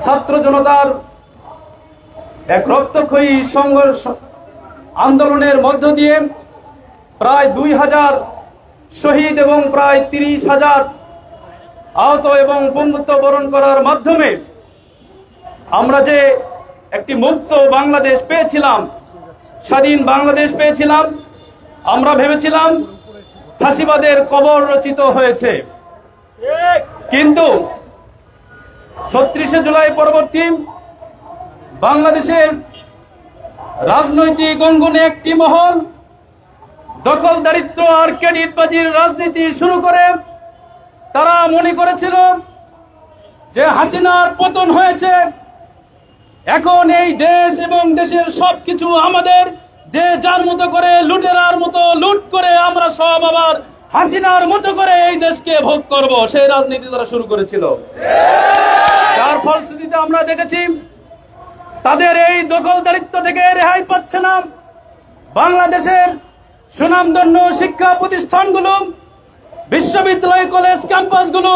ছাত্র জনতার এক রক্তক্ষয়ী সংঘর্ষ আন্দোলনের মধ্য দিয়ে প্রায় 2000 শহীদ এবং প্রায় 30,000 আহত এবং পঙ্গুত্ব বরণ করার মাধ্যমে আমরা যে একটি মুক্ত বাংলাদেশ পেয়েছিলাম, স্বাধীন বাংলাদেশ পেয়েছিলাম, আমরা ভেবেছিলাম ফাঁসিবাদের কবর রচিত হয়েছে। কিন্তু 36শে জুলাই পরবর্তী বাংলাদেশের রাজনৈতিক অঙ্গনে একটি মহল দখলদারিত্ব আর ক্রেডিটবাজির রাজনীতি শুরু করে তারা মনে করেছিল যে হাসিনার পতন হয়েছে, এখন এই দেশ এবং দেশের সবকিছু আমাদের, যে যার মতো করে লুটেরার মতো লুট করে আমরা সব আবার হাসিনার মতো করে এই দেশকে ভোগ করব, সেই রাজনীতি তারা শুরু করেছিল। যার ফলশ্রুতিতে আমরা দেখেছি তাদের এই দখলদারিত্ব থেকে রেহাই পাচ্ছে না বাংলাদেশের সুনামধন্য শিক্ষা প্রতিষ্ঠানগুলো, বিশ্ববিদ্যালয়, কলেজ, ক্যাম্পাসগুলো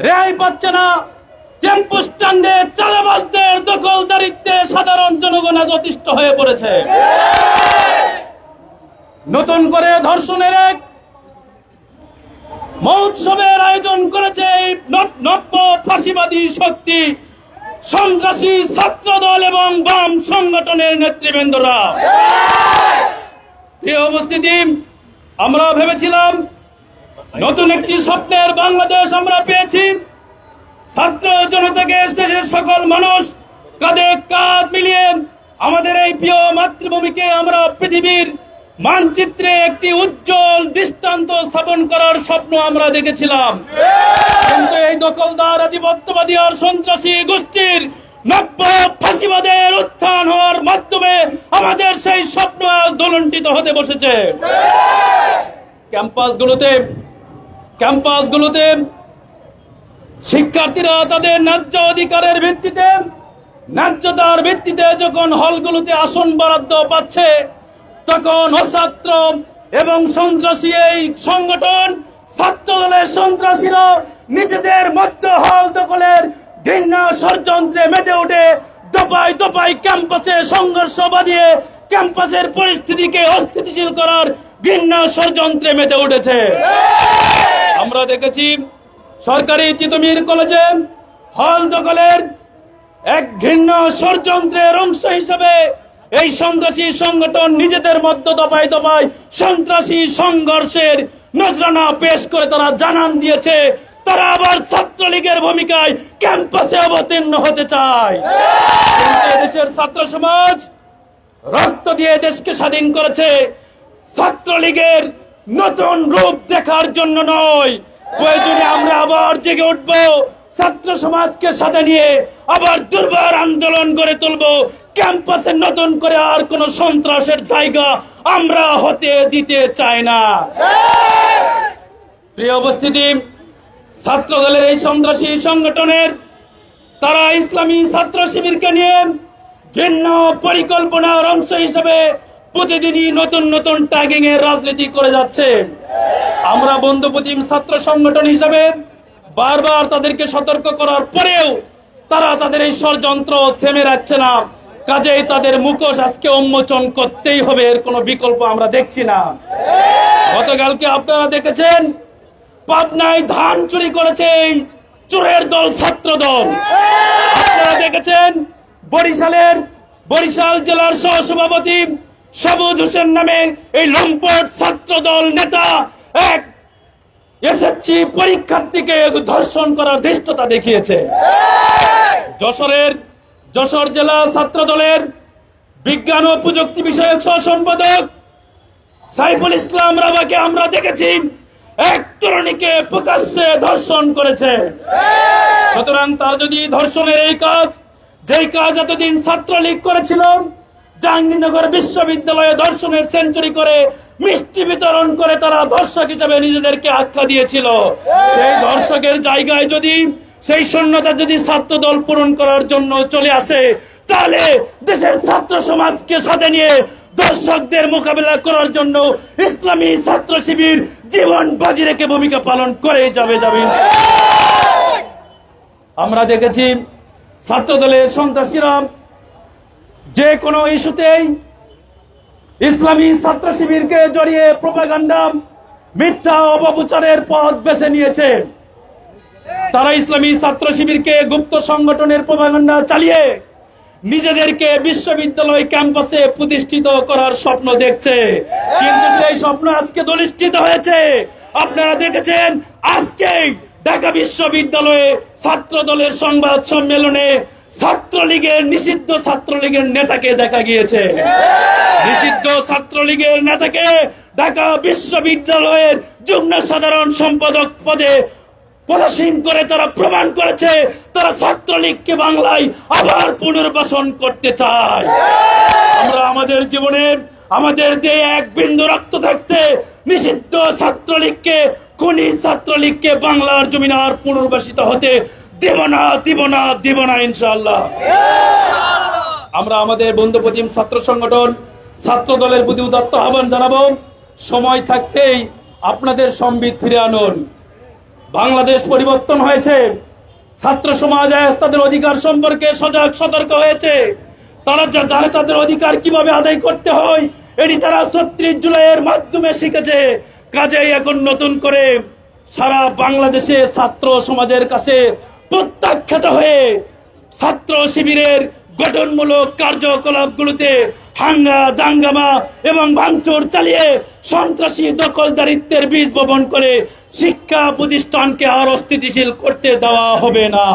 রেহাই পাচ্ছে না। টেম্পো স্ট্যান্ডে চাঁদাবাজদের দখলদারিত্বে সাধারণ জনগণ আজ অতিষ্ঠ হয়ে পড়েছে। নতুন করে ধর্ষণের এক মহোৎসবের আয়োজন করেছে এই নব্য ফাঁসিবাদী শক্তি, সন্ত্রাসী ছাত্র দল এবং বাম সংগঠনের নেতৃবৃন্দরা। প্রিয় উপস্থিতি, আমরা ভেবেছিলাম নতুন একটি স্বপ্নের বাংলাদেশ আমরা পেয়েছি। ছাত্র জনতাকে দেশের সকল মানুষ কাঁধে কাঁধ মিলিয়ে আমাদের এই প্রিয় মাতৃভূমিকে আমরা পৃথিবীর মানচিত্রে একটি উজ্জ্বল দৃষ্টান্ত স্থাপন করার স্বপ্ন আমরা দেখেছিলাম। কিন্তু এই দখলদার, আধিপত্যবাদী আর সন্ত্রাসী গোষ্ঠীর নব্য ফাঁসিবাদের উত্থান হওয়ার মাধ্যমে আমাদের সেই স্বপ্ন দোলনটিত হতে বসেছে। ক্যাম্পাসগুলোতে শিক্ষার্থীরা তাদের ন্যায্য অধিকারের ভিত্তিতে, ন্যায্যতার ভিত্তিতে যখন হলগুলোতে আসন বরাদ্দ পাচ্ছে, তখন অছাত্র এবং সন্ত্রাসী এই সংগঠন, ছাত্র দলের সন্ত্রাসীরা নিজেদের মধ্যে হল দখলের ঘৃণা ষড়যন্ত্রে মেতে উঠে দফায় দফায় ক্যাম্পাসে সংঘর্ষ বাঁধিয়ে ক্যাম্পাসের পরিস্থিতিকে অস্থিতিশীল করার ঘৃণা ষড়যন্ত্রে মেতে উঠেছে। আমরা দেখেছি সরকারি তিতুমির কলেজে হল দখলের এক ঘৃণা ষড়যন্ত্রের অংশ হিসেবে এই সন্ত্রাসী সংগঠন নিজেদের মধ্যে দফায় দফায় সন্ত্রাসী সংঘর্ষের নজরানা পেশ করে তারা জানান দিয়েছে তারা আবার ছাত্রলীগের ভূমিকায় ক্যাম্পাসে অবতীর্ণ হতে চায়। দেশের ছাত্র সমাজ রক্ত দিয়ে দেশকে স্বাধীন করেছে, ছাত্রলীগের নতুন রূপ দেখার জন্য নয়। প্রয়োজনে আমরা আবার জেগে উঠব, ছাত্র সমাজকে সাথে নিয়ে আবার দুর্বার আন্দোলন গড়ে তুলব। ক্যাম্পাসে নতুন করে আর কোন সন্ত্রাসের জায়গা আমরা হতে দিতে চাই না। প্রিয় উপস্থিতি, ছাত্র দলের এই সন্ত্রাসী সংগঠনের তারা ইসলামী ছাত্র শিবিরকে নিয়ে ভিন্ন পরিকল্পনার অংশ হিসেবে প্রতিদিনই নতুন নতুন ট্যাগিং এর রাজনীতি করে যাচ্ছে। আমরা বন্ধুপ্রতিম ছাত্র সংগঠন হিসেবে বারবার তাদেরকে সতর্ক করার পরেও তারা তাদের এই ষড়যন্ত্র থেমে রাখছে না। কাজেই তাদের মুখোশ আজকে উন্মোচন করতেই হবে, এর কোনো বিকল্প আমরা দেখছি না। গতকালকে আপনারা দেখেছেন পাবনায় ধান চুরি করেছে চোরের দল, ছাত্র দল। আপনারা দেখেছেন বরিশাল জেলার সহসভাপতি সবুজ হোসেন নামে এই লম্পট ছাত্র দল নেতা এক এসএসসি পরীক্ষার্থীকে ধর্ষণ করার ধৃষ্টতা দেখিয়েছে। যশোর জেলা ছাত্র দলের বিজ্ঞান ও প্রযুক্তি বিষয়ক সহ সম্পাদক সাইফুল ইসলাম রাবাকে আমরা দেখেছি এক তরুণীকে প্রকাশ্যে ধর্ষণ করেছে। সুতরাং তার যদি ধর্ষণের এই কাজ, যেই কাজ এতদিন ছাত্রলীগ করেছিল, জাহাঙ্গীরনগর বিশ্ববিদ্যালয়ে ধর্ষণের সেঞ্চুরি করে মিষ্টি বিতরণ করে তারা ধর্ষক হিসেবে নিজেদেরকে আখ্যা দিয়েছিল, সেই ধর্ষকের জায়গায় যদি সেই শূন্যতা যদি ছাত্র দল পূরণ করার জন্য চলে আসে, তাহলে দেশের ছাত্র সমাজকে সাথে নিয়ে দর্শকদের মোকাবেলা করার জন্য ইসলামী ছাত্র শিবির জীবন বাজি রেখে ভূমিকা পালন করে যাবে। আমরা দেখেছি ছাত্রদলের সন্ত্রাসীরা যে কোনো ইস্যুতেই ইসলামী ছাত্র শিবিরকে জড়িয়ে প্রোপাগান্ডা, মিথ্যা অপপ্রচারের পথ বেছে নিয়েছে। তারা ইসলামী ছাত্র শিবিরকে গুপ্ত সংগঠনের প্রোপাগান্ডা চালিয়ে নিজেদেরকে বিশ্ববিদ্যালয় ক্যাম্পাসে প্রতিষ্ঠিত করার স্বপ্ন দেখছে, কিন্তু সেই স্বপ্ন আজকে দলিষ্ঠিত হয়েছে। আপনারা দেখেছেন আজকেই ঢাকা বিশ্ববিদ্যালয়ে ছাত্র দলের সংবাদ সম্মেলনে ছাত্রলীগের নিষিদ্ধ ছাত্রলীগের নেতাকে দেখা গিয়েছে। নিষিদ্ধ ছাত্রলীগের নেতাকে ঢাকা বিশ্ববিদ্যালয়ের যুগ্ম সাধারণ সম্পাদক পদে পদাসীন করে তারা প্রমাণ করেছে তারা ছাত্রলীগকে বাংলায় আবার পুনর্বাসন করতে চায়। আমরা আমাদের জীবনে আমাদের দেহে এক বিন্দু রক্ত থাকতে নিষিদ্ধ ছাত্রলীগকে, খুনি ছাত্রলীগকে বাংলার জমিনে আর পুনর্বাসিত হতে দেব না, দিব না, দিব না ইনশাআল্লাহ। আমরা আমাদের বন্ধুপ্রতিম ছাত্র সংগঠন ছাত্র দলের প্রতি উদাত্ত আহ্বান জানাবো, সময় থাকতেই আপনাদের সম্বিত ফিরে আনুন। বাংলাদেশ পরিবর্তন হয়েছে, ছাত্র সমাজ আজ তাদের অধিকার সম্পর্কে সজাগ সতর্ক হয়েছে। তারা জানে তাদের অধিকার কিভাবে আদায় করতে হয়, এটি তারা ৩৬ জুলাইয়ের মাধ্যমে শিখেছে। কাজেই এখন নতুন করে সারা বাংলাদেশে ছাত্র সমাজের কাছে প্রত্যাখ্যাত হয়ে ছাত্র শিবিরের গঠনমূলক কার্যকলাপগুলোতে হাঙ্গা দাঙ্গামা এবং ভাঙচুর চালিয়ে সন্ত্রাসী দখলদারিত্বের বীজ বপন করে শিক্ষা প্রতিষ্ঠানকে আর অস্থিতিশীল করতে দেওয়া হবে না।